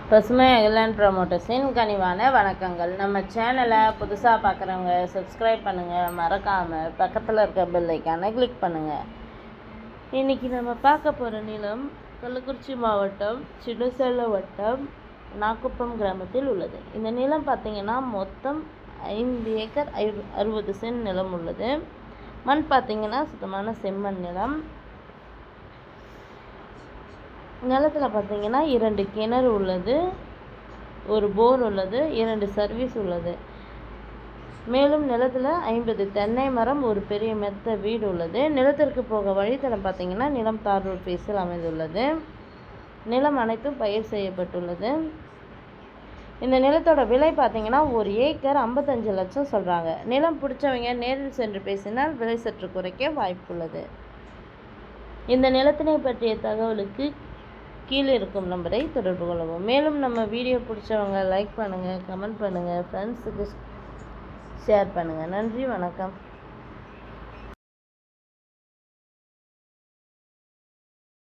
பசுமை அகிலாண்ட் ப்ரமோட்டர்ஸின் கனிவான வணக்கங்கள். நம்ம சேனலை புதுசாக பார்க்குறவங்க சப்ஸ்கிரைப் பண்ணுங்கள், மறக்காமல் பக்கத்தில் இருக்க பெல் ஐக்கானை கிளிக் பண்ணுங்கள். இன்றைக்கி நம்ம பார்க்க போகிற நிலம் கள்ளக்குறிச்சி மாவட்டம் சின்னசேலம் வட்டம் நாக்குப்பம் கிராமத்தில் உள்ளது. இந்த நிலம் பார்த்திங்கன்னா மொத்தம் 5 ஏக்கர் 60 சென்ட் நிலம் உள்ளது. மண் பார்த்திங்கன்னா சுத்தமான செம்மண் நிலம். நிலத்தில் பார்த்திங்கன்னா 2 கிணறு உள்ளது, ஒரு போர் உள்ளது, 2 சர்வீஸ் உள்ளது. மேலும் நிலத்தில் 50 தென்னை மரம், ஒரு பெரிய மெத்த வீடு உள்ளது. நிலத்திற்கு போக வழித்தடம் பார்த்திங்கன்னா நிலம் தார் ரோட் பேஸில் அமைந்துள்ளது. நிலம் அனைத்தும் பயிர் செய்யப்பட்டுள்ளது. இந்த நிலத்தோட விலை பார்த்திங்கன்னா 1 ஏக்கர் 55 லட்சம் சொல்கிறாங்க. நிலம் பிடிச்சவங்க நேரில் சென்று பேசினால் விலை சற்று குறைக்க வாய்ப்புள்ளது. இந்த நிலத்தினை பற்றிய தகவலுக்கு கீழே இருக்கும் நம்பரை தொடர்பு கொள்ளவும். மேலும் நம்ம வீடியோ பிடிச்சவங்க லைக் பண்ணுங்கள், கமெண்ட் பண்ணுங்கள், ஃப்ரெண்ட்ஸுக்கு ஷேர் பண்ணுங்கள். நன்றி, வணக்கம்.